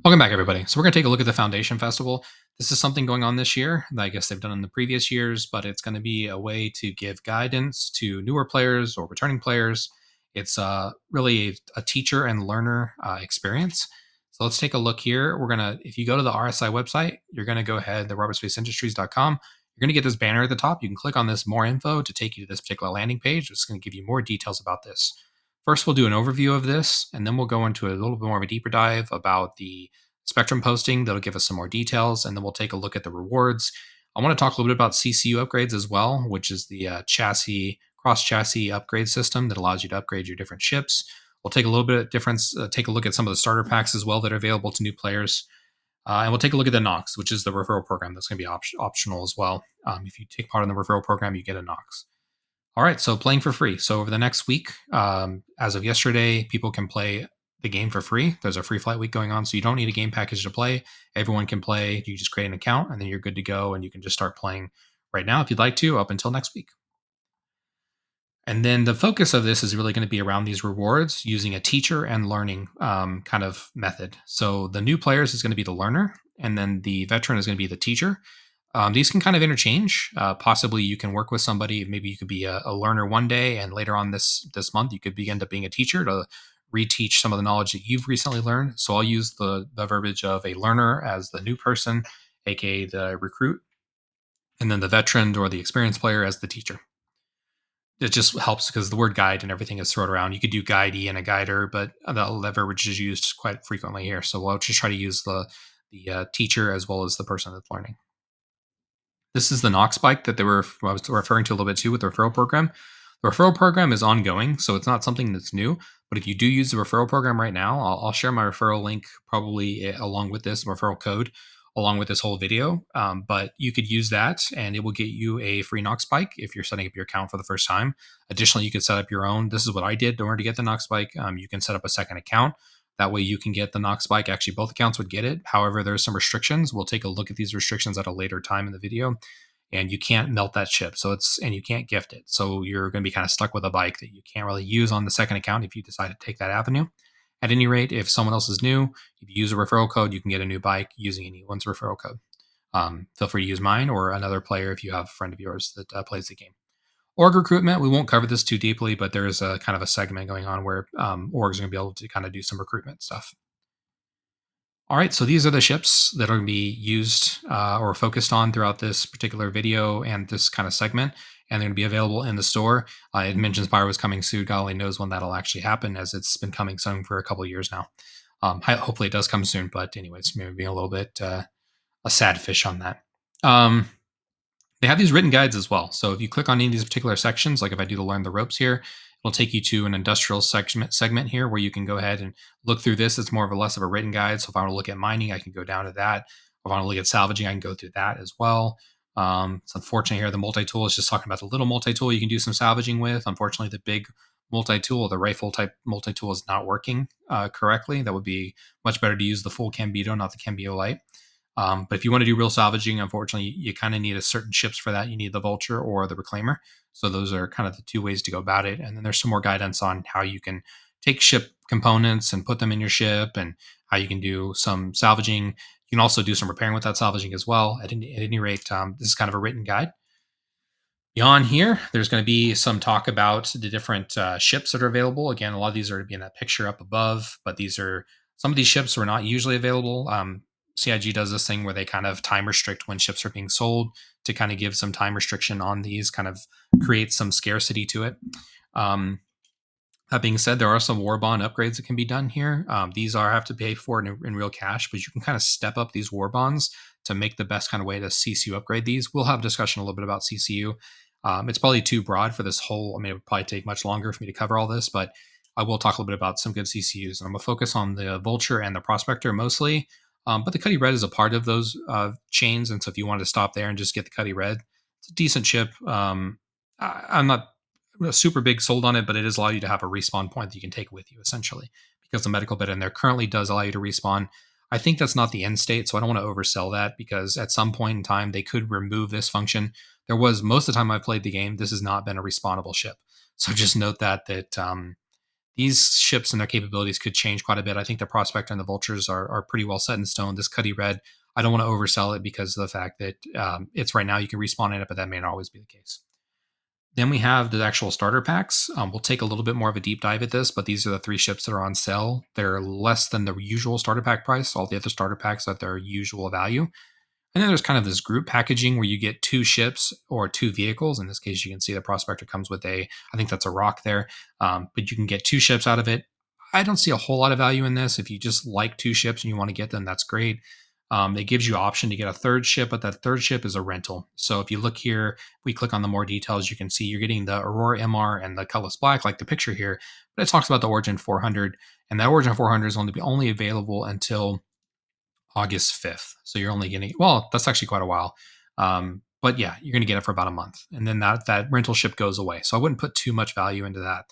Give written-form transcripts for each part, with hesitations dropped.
Welcome back, everybody. So we're going to take a look at the Foundation Festival. This is something going on this year that I guess they've done in the previous years, but it's going to be a way to give guidance to newer players or returning players. It's really a teacher and learner experience. So let's take a look here. If you go to the RSI website, you're going to go ahead to robertspaceindustriescom. You're going to get this banner at the top. You can click on this more info to take you to this particular landing page. It's going to give you more details about this. First, we'll do an overview of this, and then we'll go into a little bit more of a deeper dive about the Spectrum posting. That'll give us some more details, and then we'll take a look at the rewards. I want to talk a little bit about CCU upgrades as well, which is the cross chassis upgrade system that allows you to upgrade your different ships. We'll take a little bit of difference, take a look at some of the starter packs as well that are available to new players. And we'll take a look at the NOX, which is the referral program that's going to be optional as well. If you take part in the referral program, you get a NOX. All right, so playing for free. So over the next week, as of yesterday, people can play the game for free. There's a free flight week going on, so you don't need a game package to play. Everyone can play. You just create an account, and then you're good to go, and you can just start playing right now if you'd like to, up until next week. And then the focus of this is really going to be around these rewards using a teacher and learning kind of method. So the new players is going to be the learner, and then the veteran is going to be the teacher. These can kind of interchange. Possibly, you can work with somebody. Maybe you could be a learner one day, and later on this month, you could end up being a teacher to reteach some of the knowledge that you've recently learned. So I'll use the verbiage of a learner as the new person, aka the recruit, and then the veteran or the experienced player as the teacher. It just helps because the word guide and everything is thrown around. You could do guidey and a guider, but the verbiage is used quite frequently here. So we'll just try to use the teacher as well as the person that's learning. This is the NOX bike that I was referring to a little bit too with the referral program. The referral program is ongoing, so it's not something that's new. But if you do use the referral program right now, I'll share my referral link probably along with this referral code, along with this whole video. But you could use that, and it will get you a free NOX bike if you're setting up your account for the first time. Additionally, you could set up your own. This is what I did in order to get the NOX bike. You can set up a second account. That way you can get the NOX bike. Actually, both accounts would get it. However, there's some restrictions. We'll take a look at these restrictions at a later time in the video. And you can't melt that chip. And you can't gift it. So you're going to be kind of stuck with a bike that you can't really use on the second account if you decide to take that avenue. At any rate, if someone else is new, if you use a referral code, you can get a new bike using anyone's referral code. Feel free to use mine or another player if you have a friend of yours that plays the game. Org recruitment, we won't cover this too deeply, but there is a kind of a segment going on where orgs are going to be able to kind of do some recruitment stuff. All right, so these are the ships that are going to be used or focused on throughout this particular video and this kind of segment, and they're going to be available in the store. It mentions Pyro is coming soon. God only knows when that'll actually happen, as it's been coming soon for a couple of years now. Hopefully, it does come soon, but anyways, maybe being a little bit a sad fish on that. They have these written guides as well. So if you click on any of these particular sections, like if I do the learn the ropes here, it'll take you to an industrial segment here where you can go ahead and look through this. It's more of a less of a written guide. So if I want to look at mining, I can go down to that. If I want to look at salvaging, I can go through that as well. It's unfortunate here. The multi-tool is just talking about the little multi-tool you can do some salvaging with. Unfortunately, the big multi-tool, the rifle type multi-tool is not working correctly. That would be much better to use the full Cambito, not the Cambio Light. But if you want to do real salvaging, unfortunately, you kind of need a certain ships for that. You need the Vulture or the Reclaimer. So those are kind of the two ways to go about it. And then there's some more guidance on how you can take ship components and put them in your ship and how you can do some salvaging. You can also do some repairing with that salvaging as well. At any rate, this is kind of a written guide. Beyond here, there's going to be some talk about the different ships that are available. Again, a lot of these are going to be in that picture up above, but some of these ships are not usually available. CIG does this thing where they kind of time restrict when ships are being sold to kind of give some time restriction on these, kind of create some scarcity to it. That being said, there are some war bond upgrades that can be done here. These have to pay for in real cash, but you can kind of step up these war bonds to make the best kind of way to CCU upgrade these. We'll have a discussion a little bit about CCU. It's probably too broad for this whole. It would probably take much longer for me to cover all this, but I will talk a little bit about some good CCUs. And I'm going to focus on the Vulture and the Prospector mostly. But the Cuddy Red is a part of those chains, and so if you wanted to stop there and just get the Cuddy Red, it's a decent ship. I'm not super big sold on it, but it does allow you to have a respawn point that you can take with you, essentially, because the medical bed in there currently does allow you to respawn. I think that's not the end state, so I don't want to oversell that, because at some point in time, they could remove this function. Most of the time I've played the game, this has not been a respawnable ship. So just note that these ships and their capabilities could change quite a bit. I think the Prospector and the Vultures are pretty well set in stone. This Cuddy Red, I don't want to oversell it because of the fact that it's right now you can respawn in it, but that may not always be the case. Then we have the actual starter packs. We'll take a little bit more of a deep dive at this, but these are the 3 ships that are on sale. They're less than the usual starter pack price. All the other starter packs at their usual value. And then there's kind of this group packaging where you get 2 ships or 2 vehicles. In this case, you can see the Prospector comes with I think that's a rock there, but you can get 2 ships out of it. I don't see a whole lot of value in this. If you just like 2 ships and you want to get them, that's great. It gives you option to get a 3rd ship, but that 3rd ship is a rental. So if you look here, we click on the more details, you can see you're getting the Aurora MR and the Cutlass Black, like the picture here. But it talks about the Origin 400, and that Origin 400 is only available until August 5th. So you're only getting, well, that's actually quite a while. But yeah, you're going to get it for about a month. And then that rental ship goes away. So I wouldn't put too much value into that.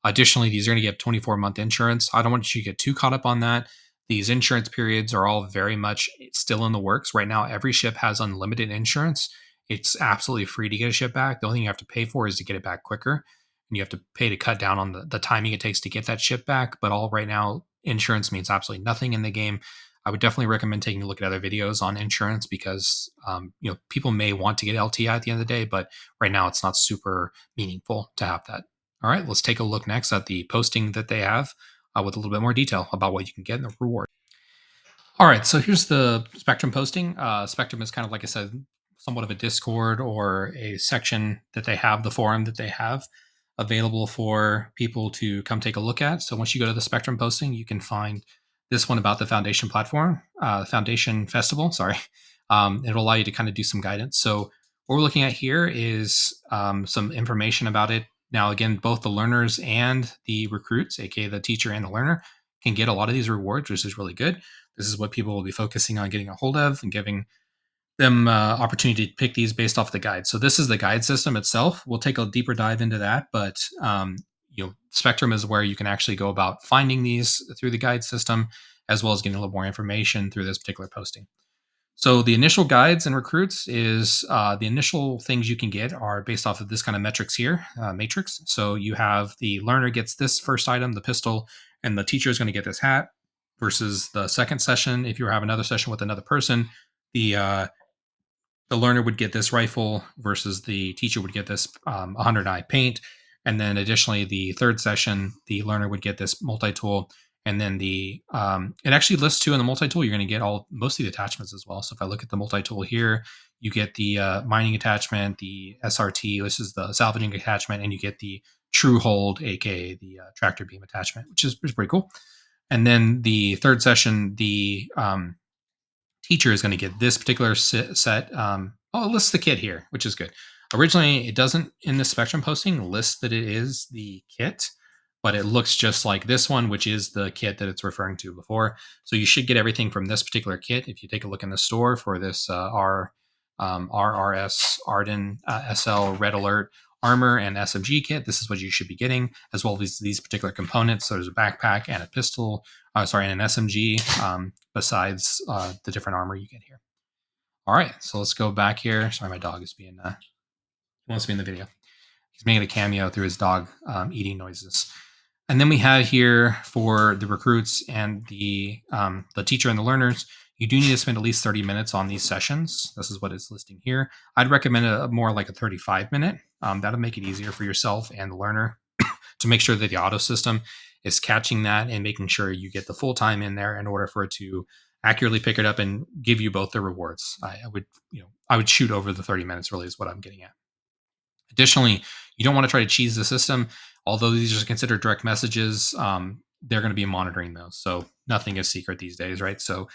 Additionally, these are going to get 24-month insurance. I don't want you to get too caught up on that. These insurance periods are all very much still in the works. Right now, every ship has unlimited insurance. It's absolutely free to get a ship back. The only thing you have to pay for is to get it back quicker. And you have to pay to cut down on the timing it takes to get that ship back. But all right now, insurance means absolutely nothing in the game. I would definitely recommend taking a look at other videos on insurance because people may want to get LTI at the end of the day, but right now it's not super meaningful to have that. All right, let's take a look next at the posting that they have with a little bit more detail about what you can get in the reward. All right, so here's the Spectrum posting. Spectrum is kind of, like I said, somewhat of a Discord or a section that they have, the forum that they have available for people to come take a look at. So once you go to the Spectrum posting, you can find this one about the Foundation platform, Foundation Festival. Sorry, it'll allow you to kind of do some guidance. So what we're looking at here is some information about it. Now, again, both the learners and the recruits, aka the teacher and the learner, can get a lot of these rewards, which is really good. This is what people will be focusing on getting a hold of and giving them opportunity to pick these based off the guide. So this is the guide system itself. We'll take a deeper dive into that, but Spectrum is where you can actually go about finding these through the guide system, as well as getting a little more information through this particular posting. So the initial guides and recruits is the initial things you can get are based off of this kind of metrics here, matrix. So you have the learner gets this first item, the pistol, and the teacher is going to get this hat. Versus the second session, if you have another session with another person, the learner would get this rifle versus the teacher would get this 100 eye paint. And then additionally, the third session, the learner would get this multi-tool. And then it actually lists too in the multi-tool, you're going to get mostly the attachments as well. So if I look at the multi-tool here, you get the mining attachment, the SRT, this is the salvaging attachment, and you get the true hold, aka the tractor beam attachment, which is pretty cool. And then the third session, the teacher is going to get this particular set. It lists the kit here, which is good. Originally, it doesn't in the Spectrum posting list that it is the kit, but it looks just like this one, which is the kit that it's referring to before. So you should get everything from this particular kit. If you take a look in the store for this RRS Arden SL Red Alert armor and SMG kit, this is what you should be getting, as well as these particular components. So there's a backpack and a pistol, and an SMG, besides the different armor you get here. All right, so let's go back here. Sorry, my dog is he wants to be in the video. He's making a cameo through his dog eating noises. And then we have here for the recruits and the teacher and the learners, you do need to spend at least 30 minutes on these sessions. This is what it's listing here. I'd recommend more like a 35-minute. That'll make it easier for yourself and the learner to make sure that the auto system is catching that and making sure you get the full time in there in order for it to accurately pick it up and give you both the rewards. I would shoot over the 30 minutes really is what I'm getting at. Additionally, you don't want to try to cheese the system. Although these are considered direct messages, they're going to be monitoring those. So nothing is secret these days, right? So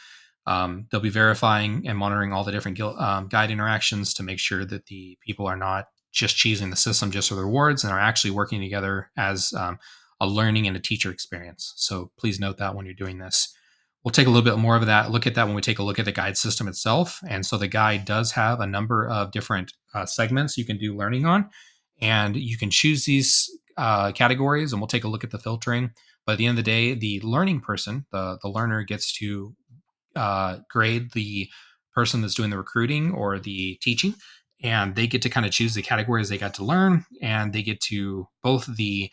they'll be verifying and monitoring all the different guide interactions to make sure that the people are not just cheesing the system just for the rewards and are actually working together as a learning and a teacher experience. So please note that when you're doing this. We'll take a little bit more of that, look at that when we take a look at the guide system itself. And so the guide does have a number of different segments you can do learning on. And you can choose these categories, and we'll take a look at the filtering. But at the end of the day, the learning person, the learner, gets to grade the person that's doing the recruiting or the teaching, and they get to kind of choose the categories they got to learn, and they get to both the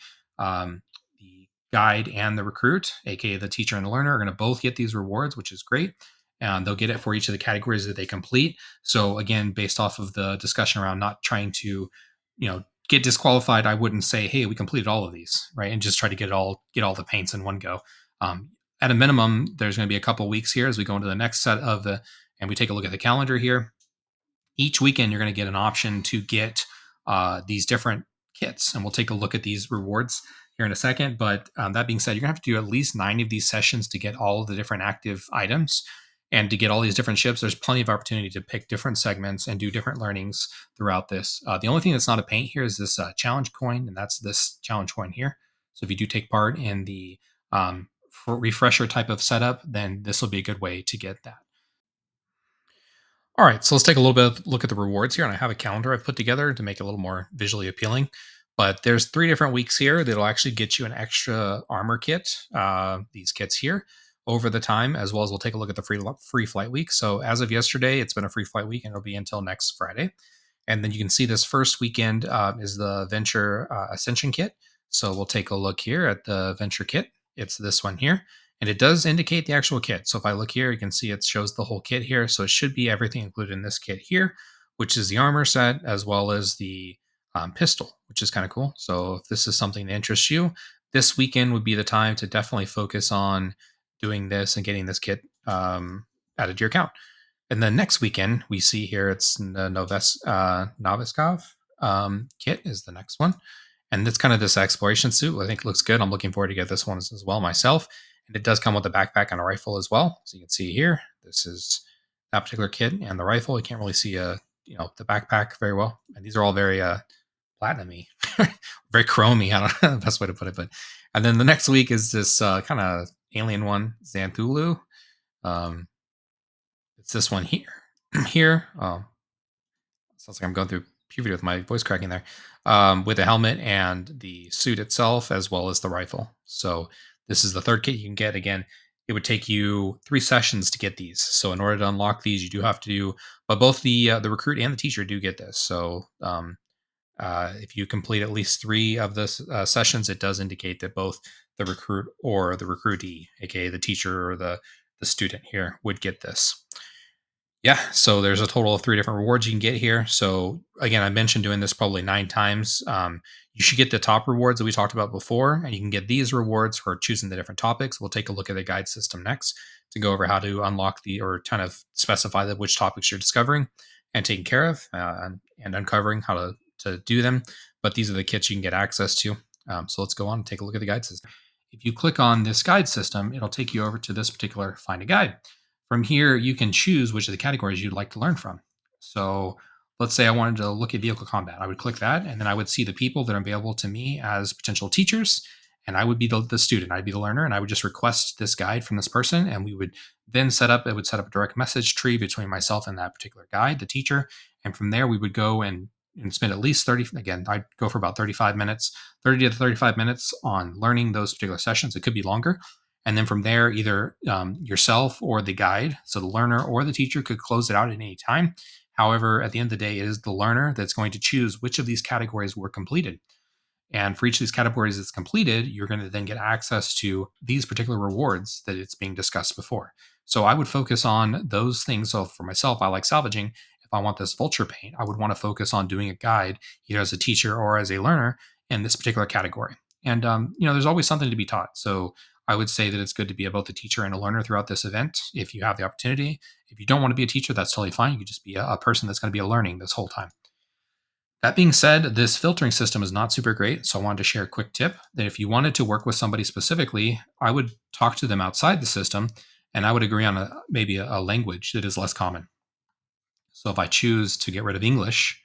guide and the recruit, aka the teacher and the learner, are going to both get these rewards, which is great. And they'll get it for each of the categories that they complete. So again, based off of the discussion around not trying to, get disqualified, I wouldn't say, "Hey, we completed all of these," right, and just try to get all the paints in one go. At a minimum, there's going to be a couple weeks here as we go into the next set of the, and we take a look at the calendar here. Each weekend, you're going to get an option to get these different kits, and we'll take a look at these rewards here in a second. But that being said, you're going to have to do at least 9 of these sessions to get all of the different active items. And to get all these different ships, there's plenty of opportunity to pick different segments and do different learnings throughout this. The only thing that's not a paint here is this challenge coin, and that's this challenge coin here. So if you do take part in the refresher type of setup, then this will be a good way to get that. All right, so let's take a little bit of look at the rewards here, and I have a calendar I've put together to make it a little more visually appealing. But there's 3 different weeks here that'll actually get you an extra armor kit. These kits here over the time, as well as we'll take a look at the free flight week. So as of yesterday, it's been a free flight week, and it'll be until next Friday. And then you can see this first weekend is the Venture Ascension kit. So we'll take a look here at the Venture kit. It's this one here. And it does indicate the actual kit. So if I look here, you can see it shows the whole kit here. So it should be everything included in this kit here, which is the armor set as well as the pistol, which is kind of cool. So if this is something that interests you, this weekend would be the time to definitely focus on doing this and getting this kit added to your account. And then next weekend, we see here it's the Noviskov kit is the next one. And it's kind of this exploration suit. I think it looks good. I'm looking forward to get this one as well myself. And it does come with a backpack and a rifle as well. So you can see here, this is that particular kit and the rifle. You can't really see the backpack very well. And these are all very platinumy, very chromy. I don't know the best way to put it. But and then the next week is this kind of alien one, Xanthulu. Um, it's this one here. Here. Sounds like I'm going through puberty with my voice cracking there. With the helmet and the suit itself, as well as the rifle. So this is the third kit you can get. Again, it would take you 3 sessions to get these. So in order to unlock these, you do have to do. But both the recruit and the teacher do get this. So if you complete at least 3 of the sessions, it does indicate that both the recruit or the recruitee, aka the teacher or the student here, would get this. Yeah, so there's a total of 3 different rewards you can get here. So again, I mentioned doing this probably 9 times. You should get the top rewards that we talked about before, and you can get these rewards for choosing the different topics. We'll take a look at the guide system next to go over how to unlock or kind of specify which topics you're discovering and taking care of, and uncovering how to do them. But these are the kits you can get access to. So let's go on and take a look at the guide system. If you click on this guide system, it'll take you over to this particular Find a Guide. From here, you can choose which of the categories you'd like to learn from. So let's say I wanted to look at vehicle combat. I would click that, and then I would see the people that are available to me as potential teachers, and I would be the student. I'd be the learner, and I would just request this guide from this person, and we would then it would set up a direct message tree between myself and that particular guide, the teacher, and from there we would go and spend at least 30, again, I'd go for about 35 minutes, 30 to 35 minutes on learning those particular sessions. It could be longer. And then from there, either yourself or the guide, so the learner or the teacher, could close it out at any time. However, at the end of the day, it is the learner that's going to choose which of these categories were completed. And for each of these categories that's completed, you're going to then get access to these particular rewards that it's being discussed before. So I would focus on those things. So for myself, I like salvaging. If I want this vulture paint, I would want to focus on doing a guide, either as a teacher or as a learner in this particular category. And, there's always something to be taught. So I would say that it's good to be both a teacher and a learner throughout this event if you have the opportunity. If you don't want to be a teacher, that's totally fine. You could just be a person that's going to be learning this whole time. That being said, this filtering system is not super great. So I wanted to share a quick tip that if you wanted to work with somebody specifically, I would talk to them outside the system, and I would agree on maybe a language that is less common. So if I choose to get rid of English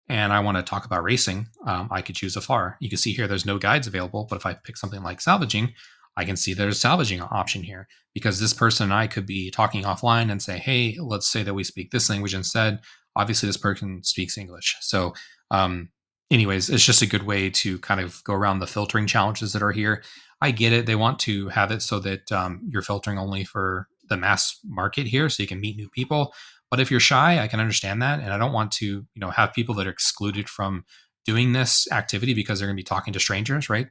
and I want to talk about racing, I could choose a FAR. You can see here there's no guides available, but if I pick something like salvaging, I can see there's a salvaging option here, because this person and I could be talking offline and say, hey, let's say that we speak this language instead. Obviously, this person speaks English. So, anyways, it's just a good way to kind of go around the filtering challenges that are here. I get it. They want to have it so that you're filtering only for the mass market here, so you can meet new people. But if you're shy, I can understand that. And I don't want to, have people that are excluded from doing this activity because they're going to be talking to strangers, right?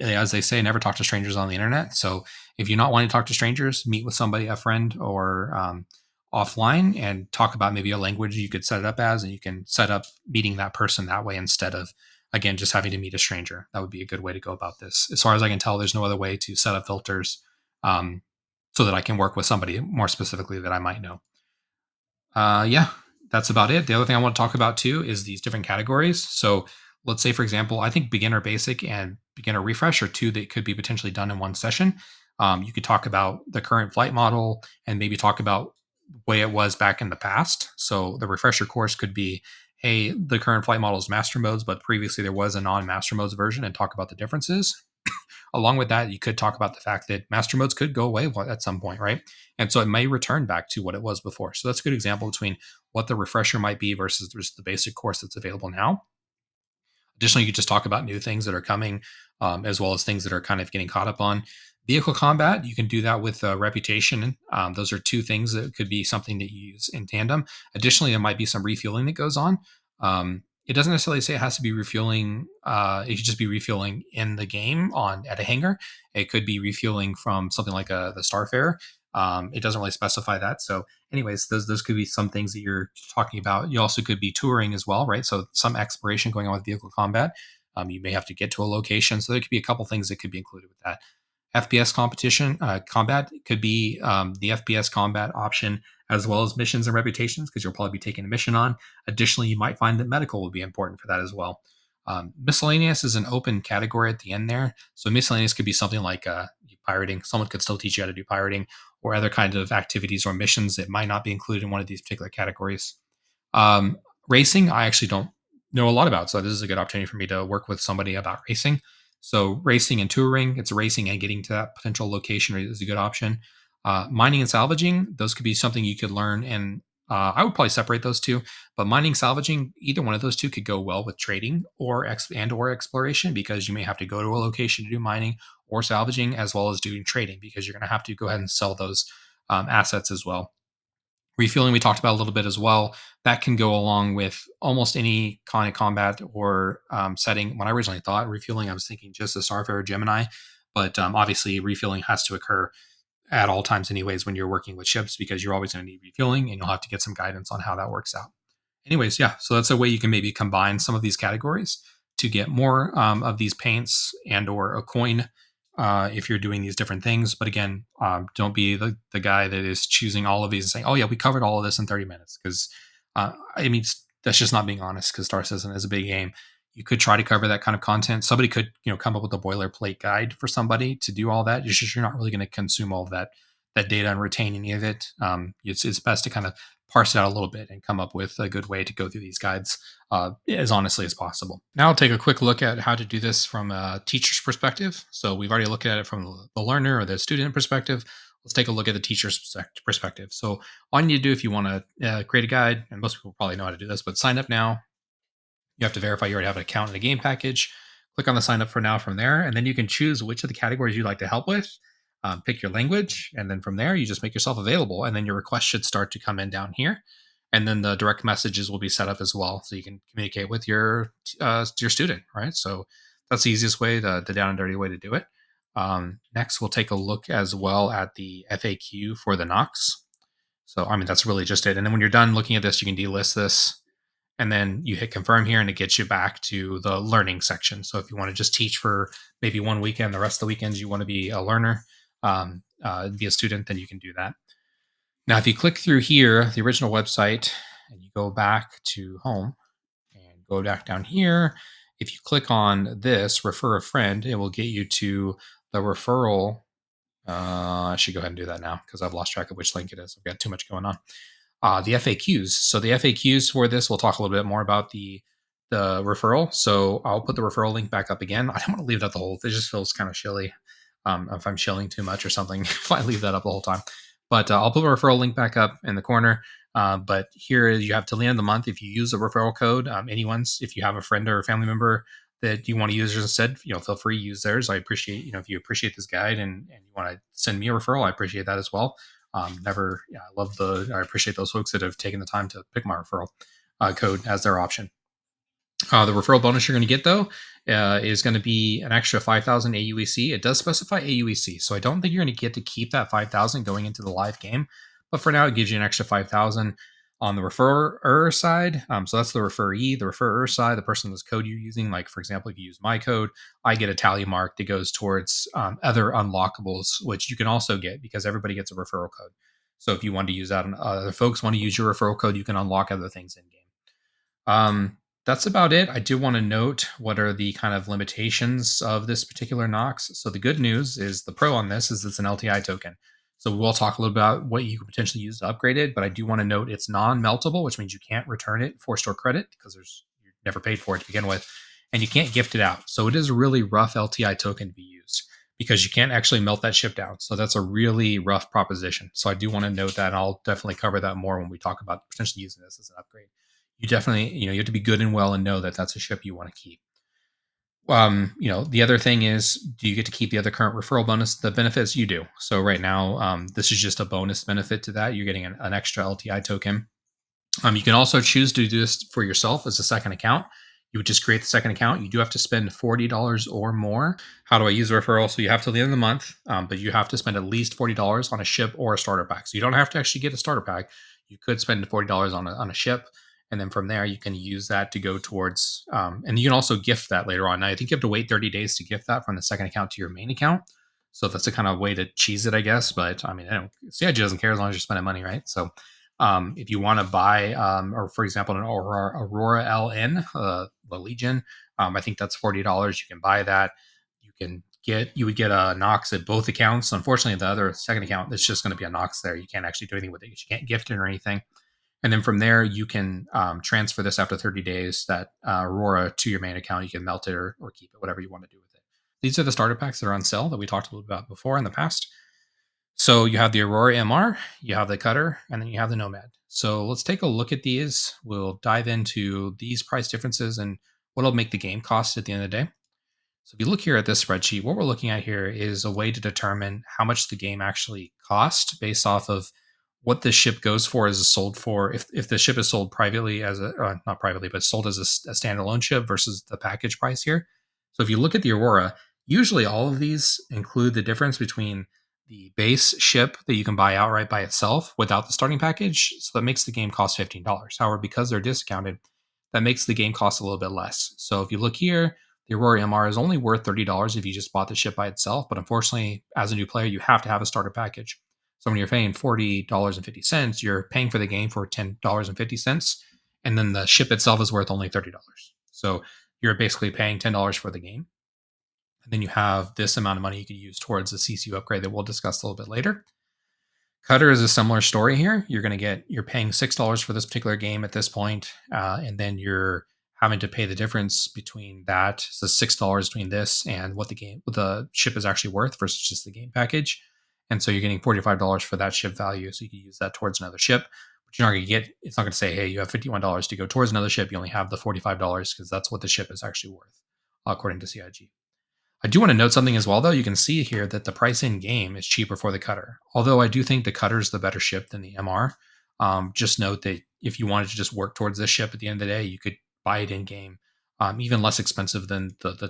as they say, never talk to strangers on the internet. So if you're not wanting to talk to strangers, meet with somebody, a friend, or offline, and talk about maybe a language you could set it up as, and you can set up meeting that person that way instead of, again, just having to meet a stranger. That would be a good way to go about this. As far as I can tell, there's no other way to set up filters um, so that I can work with somebody more specifically that I might know. Yeah, that's about it. The other thing I want to talk about too is these different categories. So let's say, for example, I think beginner basic and beginner refresh are two that could be potentially done in one session. You could talk about the current flight model and maybe talk about the way it was back in the past. So the refresher course could be, hey, the current flight model is master modes, but previously there was a non-master modes version, and talk about the differences. Along with that, you could talk about the fact that master modes could go away at some point, right? And so it may return back to what it was before. So that's a good example between what the refresher might be versus the basic course that's available now. Additionally, you could just talk about new things that are coming, as well as things that are kind of getting caught up on. Vehicle combat, you can do that with reputation. Those are two things that could be something that you use in tandem. Additionally, there might be some refueling that goes on. It doesn't necessarily say it has to be refueling. It could just be refueling in the game on at a hangar. It could be refueling from something like the Starfare. It doesn't really specify that. So anyways, those could be some things that you're talking about. You also could be touring as well, right? So some exploration going on with vehicle combat. You may have to get to a location, so there could be a couple things that could be included with that. FPS competition combat could be the FPS combat option, as well as missions and reputations, because you'll probably be taking a mission on. Additionally, you might find that medical will be important for that as well. Miscellaneous is an open category at the end there. So miscellaneous could be something like pirating. Someone could still teach you how to do pirating, or other kinds of activities or missions that might not be included in one of these particular categories. Um, Racing, I actually don't know a lot about, so this is a good opportunity for me to work with somebody about racing. So racing and touring, it's racing and getting to that potential location is a good option. Mining and salvaging, those could be something you could learn, and I would probably separate those two. But mining, salvaging, either one of those two could go well with trading or exploration, because you may have to go to a location to do mining or salvaging, as well as doing trading, because you're going to have to go ahead and sell those assets as well. Refueling, we talked about a little bit as well. That can go along with almost any kind of combat or setting. When I originally thought refueling, I was thinking just the Starfare Gemini, but obviously refueling has to occur at all times, anyways, when you're working with ships, because you're always going to need refueling, and you'll have to get some guidance on how that works out. Anyways, yeah, so that's a way you can maybe combine some of these categories to get more of these paints and or a coin if you're doing these different things. But again, don't be the guy that is choosing all of these and saying, oh yeah, we covered all of this in 30 minutes, because I mean, that's just not being honest, because Star Citizen is a big game. You could try to cover that kind of content. Somebody could, come up with a boilerplate guide for somebody to do all that. You're not really going to consume all of that data and retain any of it. It's best to kind of parse it out a little bit and come up with a good way to go through these guides as honestly as possible. Now I'll take a quick look at how to do this from a teacher's perspective. So we've already looked at it from the learner or the student perspective. Let's take a look at the teacher's perspective. So all you need to do if you want to create a guide, and most people probably know how to do this, but sign up now. You have to verify you already have an account in a game package. Click on the sign up for now from there, and then you can choose which of the categories you'd like to help with. Pick your language, and then from there, you just make yourself available, and then your request should start to come in down here. And then the direct messages will be set up as well, so you can communicate with your student, right? So that's the easiest way, the down and dirty way to do it. Next, we'll take a look as well at the FAQ for the NOX. So, I mean, that's really just it. And then when you're done looking at this, you can delist this, and then you hit confirm here, and it gets you back to the learning section. So if you want to just teach for maybe one weekend, the rest of the weekends you want to be a learner, be a student, then you can do that. Now, if you click through here, the original website, and you go back to home and go back down here, if you click on this, refer a friend, it will get you to the referral. I should go ahead and do that now, because I've lost track of which link it is. I've got too much going on. The FAQs. So the FAQs for this, we'll talk a little bit more about the referral. So I'll put the referral link back up again. I don't want to leave that the whole. It just feels kind of shilly if I'm shilling too much or something. If I leave that up the whole time, but I'll put the referral link back up in the corner. But here you have till the end of the month. If you use a referral code, anyone's. If you have a friend or a family member that you want to use instead, feel free to use theirs. I appreciate, if you appreciate this guide and you want to send me a referral, I appreciate that as well. I appreciate those folks that have taken the time to pick my referral code as their option. The referral bonus you're going to get though is going to be an extra 5,000 AUEC. It does specify AUEC, so I don't think you're going to get to keep that 5,000 going into the live game. But for now, it gives you an extra 5,000 on the referrer side. So that's the referee, the referrer side, the person whose code you're using. Like for example, if you use my code, I get a tally mark that goes towards other unlockables, which you can also get because everybody gets a referral code. So if you want to use that, and other folks want to use your referral code, you can unlock other things in game. That's about it. I do want to note what are the kind of limitations of this particular Knox. So the good news is the pro on this is it's an LTI token. So we'll talk a little about what you could potentially use to upgrade it, but I do want to note it's non-meltable, which means you can't return it for store credit because you never paid for it to begin with, and you can't gift it out. So it is a really rough LTI token to be used because you can't actually melt that ship down. So that's a really rough proposition. So I do want to note that, and I'll definitely cover that more when we talk about potentially using this as an upgrade. You definitely, you have to be good and well and know that that's a ship you want to keep. The other thing is, do you get to keep the other current referral bonus? The benefits you do. So right now, this is just a bonus benefit to that. You're getting an extra LTI token. You can also choose to do this for yourself as a second account. You would just create the second account. You do have to spend $40 or more. How do I use a referral? So you have till the end of the month, but you have to spend at least $40 on a ship or a starter pack. So you don't have to actually get a starter pack. You could spend $40 on a ship, and then from there you can use that to go towards. And you can also gift that later on. Now I think you have to wait 30 days to gift that from the second account to your main account. So that's a kind of way to cheese it, I guess. But I mean, CIG doesn't care as long as you're spending money, right? So if you want to buy, or for example, an Aurora LN, the Legion, I think that's $40. You can buy that. You would get a Nox at both accounts. Unfortunately, the other second account, it's just going to be a Nox there. You can't actually do anything with it. You can't gift it or anything. And then from there, you can transfer this after 30 days, that Aurora, to your main account. You can melt it or keep it, whatever you want to do with it. These are the starter packs that are on sale that we talked a little about before in the past. So you have the Aurora MR, you have the Cutter, and then you have the Nomad. So let's take a look at these. We'll dive into these price differences and what'll make the game cost at the end of the day. So if you look here at this spreadsheet, what we're looking at here is a way to determine how much the game actually cost based off of what the ship goes for, is sold for. If the ship is sold privately as not privately, but sold as a standalone ship versus the package price here. So if you look at the Aurora, usually all of these include the difference between the base ship that you can buy outright by itself without the starting package. So that makes the game cost $15. However, because they're discounted, that makes the game cost a little bit less. So if you look here, the Aurora MR is only worth $30 if you just bought the ship by itself. But unfortunately, as a new player, you have to have a starter package. So when you're paying $40.50, you're paying for the game for $10.50. And then the ship itself is worth only $30. So you're basically paying $10 for the game. And then you have this amount of money you could use towards a CCU upgrade that we'll discuss a little bit later. Cutter is a similar story here. You're paying $6 for this particular game at this point, and then you're having to pay the difference between that. So $6 between this and what the ship is actually worth versus just the game package. And so you're getting $45 for that ship value. So you can use that towards another ship. But you're not going to get, it's not going to say, hey, you have $51 to go towards another ship. You only have the $45 because that's what the ship is actually worth, according to CIG. I do want to note something as well, though. You can see here that the price in game is cheaper for the Cutter. Although I do think the Cutter is the better ship than the MR. Just note that if you wanted to just work towards this ship at the end of the day, you could buy it in game, even less expensive than the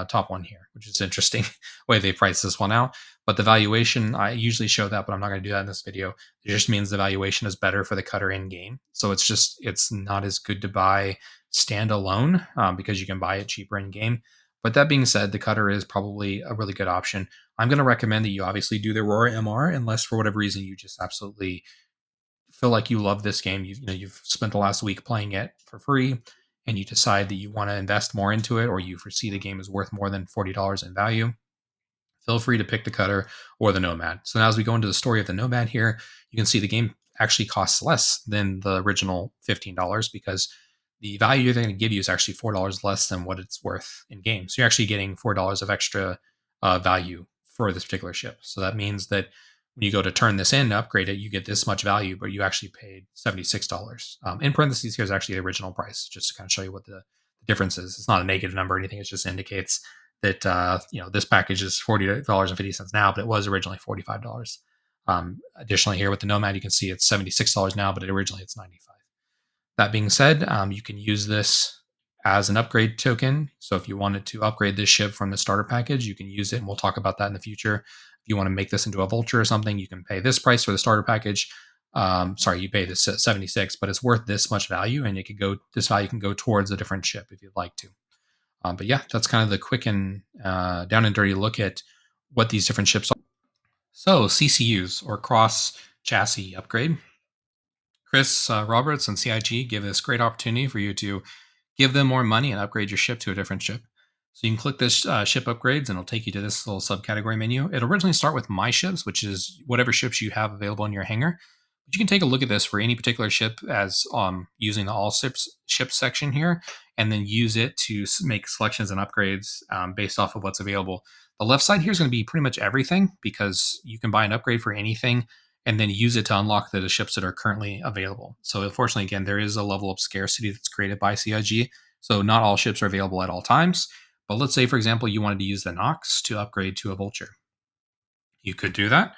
top one here, which is interesting way they price this one out. But the valuation, I usually show that, but I'm not going to do that in this video. It just means the valuation is better for the Cutter in game. So it's not as good to buy standalone because you can buy it cheaper in game. But that being said, the Cutter is probably a really good option. I'm going to recommend that you obviously do the Aurora MR, unless for whatever reason you just absolutely feel like you love this game. You've spent the last week playing it for free, and you decide that you want to invest more into it, or you foresee the game is worth more than $40 in value. Feel free to pick the Cutter or the Nomad. So now as we go into the story of the Nomad here, you can see the game actually costs less than the original $15 because the value they're going to give you is actually $4 less than what it's worth in game. So you're actually getting $4 of extra value for this particular ship. So that means that when you go to turn this in to upgrade it, you get this much value, but you actually paid $76. In parentheses, here's actually the original price, just to kind of show you what the difference is. It's not a negative number or anything. It just indicates that this package is $40.50 now, but it was originally $45. Additionally, here with the Nomad, you can see it's $76 now, but originally it's $95. That being said, you can use this as an upgrade token. So if you wanted to upgrade this ship from the starter package, you can use it. And we'll talk about that in the future. If you want to make this into a vulture or something, you can pay this price for the starter package. Sorry, you pay this 76, but it's worth this much value, and this value can go towards a different ship if you'd like to. But yeah, that's kind of the quick and down and dirty look at what these different ships are. So CCUs, or cross chassis upgrade. Chris Roberts and CIG give this great opportunity for you to give them more money and upgrade your ship to a different ship. So you can click this ship upgrades and it'll take you to this little subcategory menu. It'll originally start with my ships, which is whatever ships you have available in your hangar. But you can take a look at this for any particular ship as using the all ships section here, and then use it to make selections and upgrades based off of what's available. The left side here is going to be pretty much everything because you can buy an upgrade for anything and then use it to unlock the ships that are currently available. So unfortunately, again, there is a level of scarcity that's created by CIG. So not all ships are available at all times. But let's say, for example, you wanted to use the NOX to upgrade to a vulture. You could do that.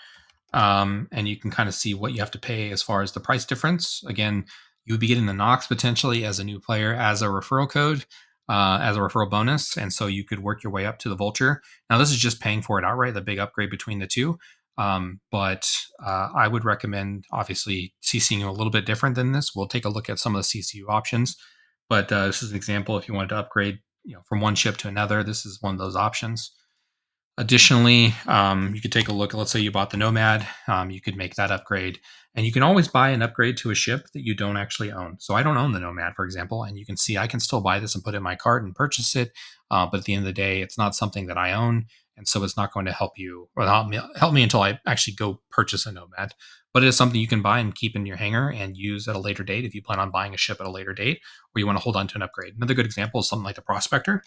And you can kind of see what you have to pay as far as the price difference. Again, you would be getting the NOX potentially as a new player as a referral code, as a referral bonus. And so you could work your way up to the vulture. Now, this is just paying for it outright, the big upgrade between the two. But I would recommend, obviously, CCing a little bit different than this. We'll take a look at some of the CCU options. But this is an example if you wanted to upgrade from one ship to another. This is one of those options. Additionally, you could take a look. Let's say you bought the Nomad. You could make that upgrade, and you can always buy an upgrade to a ship that you don't actually own. So I don't own the Nomad, for example, and you can see I can still buy this and put it in my cart and purchase it. But at the end of the day, it's not something that I own, and so it's not going to help you or help me until I actually go purchase a Nomad. But it is something you can buy and keep in your hangar and use at a later date if you plan on buying a ship at a later date, or you want to hold on to an upgrade. Another good example is something like the Prospector.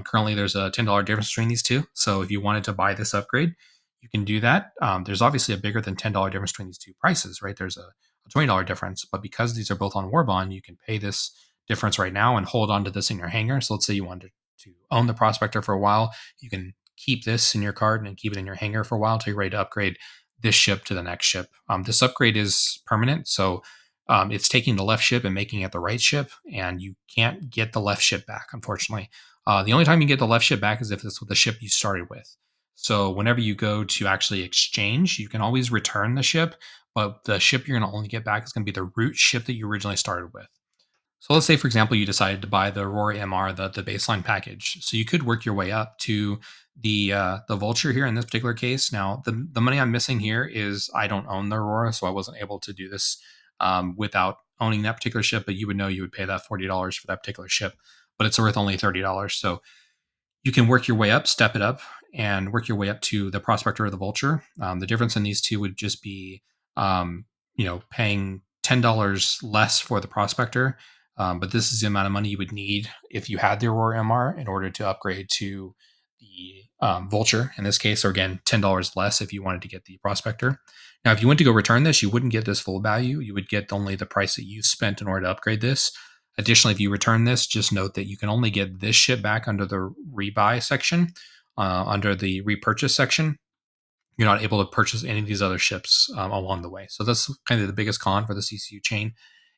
Currently, there's a $10 difference between these two. So if you wanted to buy this upgrade, you can do that. There's obviously a bigger than $10 difference between these two prices, right? There's a $20 difference, but because these are both on Warbond, you can pay this difference right now and hold on to this in your hangar. So let's say you wanted to own the Prospector for a while, you can keep this in your card and keep it in your hangar for a while until you're ready to upgrade this ship to the next ship. This upgrade is permanent, so it's taking the left ship and making it the right ship, and you can't get the left ship back, unfortunately. The only time you get the left ship back is if it's with the ship you started with. So whenever you go to actually exchange, you can always return the ship, but the ship you're going to only get back is going to be the root ship that you originally started with. So let's say, for example, you decided to buy the Aurora MR, the baseline package. So you could work your way up to the Vulture here in this particular case. Now, the money I'm missing here is I don't own the Aurora, so I wasn't able to do this without owning that particular ship. But you would know you would pay that $40 for that particular ship, but it's worth only $30. So you can work your way up, step it up, and work your way up to the Prospector or the Vulture. The difference in these two would just be, paying $10 less for the Prospector. But this is the amount of money you would need if you had the Aurora MR in order to upgrade to the Vulture in this case, or again, $10 less if you wanted to get the Prospector. Now, if you went to go return this, you wouldn't get this full value. You would get only the price that you spent in order to upgrade this. Additionally, if you return this, just note that you can only get this ship back under the rebuy section, under the repurchase section. You're not able to purchase any of these other ships along the way. So that's kind of the biggest con for the CCU chain,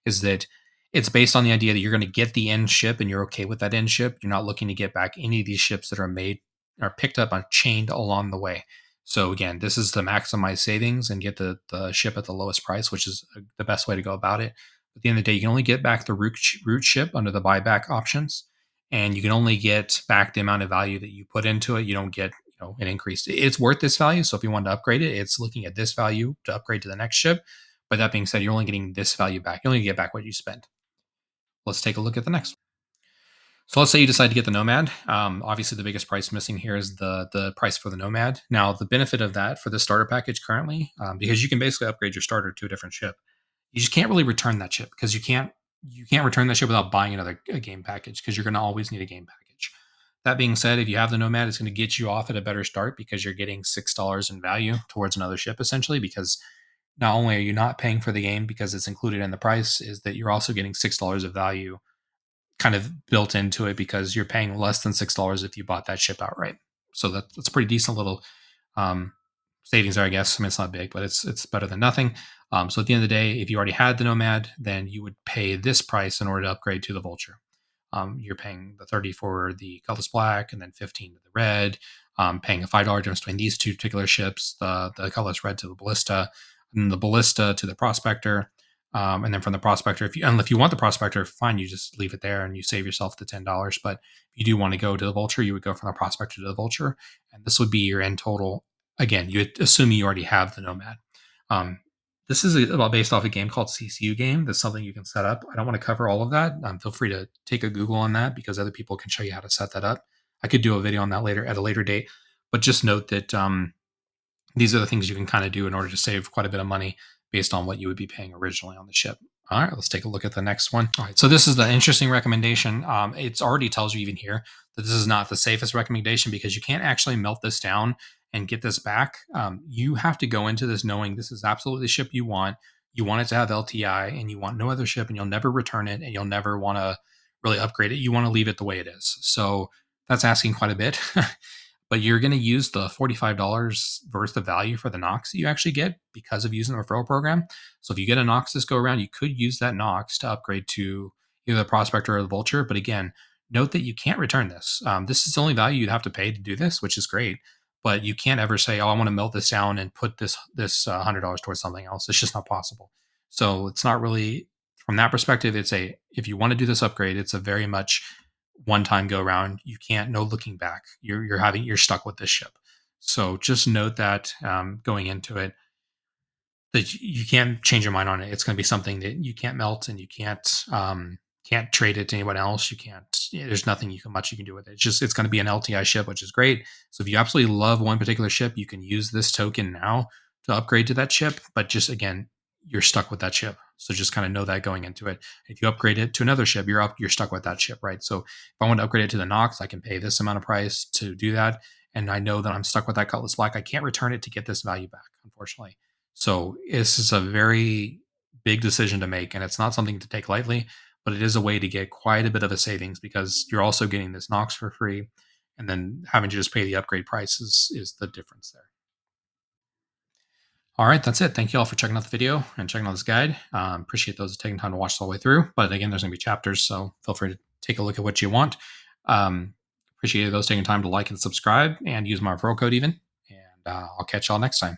is that it's based on the idea that you're going to get the end ship and you're okay with that end ship. You're not looking to get back any of these ships that are picked up and chained along the way. So again, this is to maximize savings and get the ship at the lowest price, which is the best way to go about it. At the end of the day, you can only get back the root ship under the buyback options, and you can only get back the amount of value that you put into it. You don't get an increase. It's worth this value. So if you wanted to upgrade it, it's looking at this value to upgrade to the next ship. But that being said, you're only getting this value back. You only get back what you spent. Let's take a look at the next. So let's say you decide to get the Nomad. Obviously, the biggest price missing here is the price for the Nomad. Now, the benefit of that for the starter package currently, because you can basically upgrade your starter to a different ship, you just can't really return that ship because you can't return that ship without buying another game package because you're going to always need a game package. That being said, if you have the Nomad, it's going to get you off at a better start because you're getting $6 in value towards another ship essentially. Because not only are you not paying for the game because it's included in the price, is that you're also getting $6 of value kind of built into it because you're paying less than $6 if you bought that ship outright. So that's a pretty decent little savings there, I guess. I mean, it's not big, but it's better than nothing. So at the end of the day, if you already had the Nomad, then you would pay this price in order to upgrade to the Vulture. You're paying the 30 for the colorless black and then 15 to the red. Paying a $5 difference between these two particular ships, the colorless red to the ballista, and the ballista to the prospector. And then from the prospector, if you want the prospector, fine, you just leave it there and you save yourself the $10. But if you do want to go to the vulture, you would go from the prospector to the vulture, and this would be your end total. Again, you assume you already have the nomad. Um, this is about based off a game called CCU game. That's something you can set up. I don't want to cover all of that. Feel free to take a Google on that because other people can show you how to set that up. I could do a video on that later at a later date, but just note that these are the things you can kind of do in order to save quite a bit of money based on what you would be paying originally on the ship. All right, let's take a look at the next one. All right, so this is the interesting recommendation. It's already tells you even here that this is not the safest recommendation because you can't actually melt this down and get this back. You have to go into this knowing this is absolutely the ship you want. You want it to have LTI and you want no other ship and you'll never return it and you'll never want to really upgrade it. You want to leave it the way it is. So that's asking quite a bit. But you're going to use the $45 worth of value for the NOX that you actually get because of using the referral program. So if you get a NOX this go around, you could use that NOX to upgrade to either the Prospector or the Vulture. But again, note that you can't return this. This is the only value you'd have to pay to do this, which is great. But you can't ever say, "Oh, I want to melt this down and put this $100 towards something else." It's just not possible. So it's not really from that perspective. If you want to do this upgrade, it's a very much one time go around. You can't, no looking back. You're stuck with this ship. So just note that going into it, that you can't change your mind on it. It's going to be something that you can't melt and you can't trade it to anyone else. You can't. There's nothing much you can do with it. It's going to be an LTI ship, which is great. So if you absolutely love one particular ship, you can use this token now to upgrade to that ship. But just again, you're stuck with that ship. So just kind of know that going into it. If you upgrade it to another ship, you're stuck with that ship, right? So if I want to upgrade it to the NOX, I can pay this amount of price to do that, and I know that I'm stuck with that Cutlass Black. I can't return it to get this value back, unfortunately. So this is a very big decision to make, and it's not something to take lightly, but it is a way to get quite a bit of a savings because you're also getting this NOX for free, and then having to just pay the upgrade price is the difference there. All right, that's it. Thank you all for checking out the video and checking out this guide. Appreciate those taking time to watch all the way through. But again, there's going to be chapters, so feel free to take a look at what you want. Appreciate those taking time to like and subscribe and use my referral code even. And I'll catch y'all next time.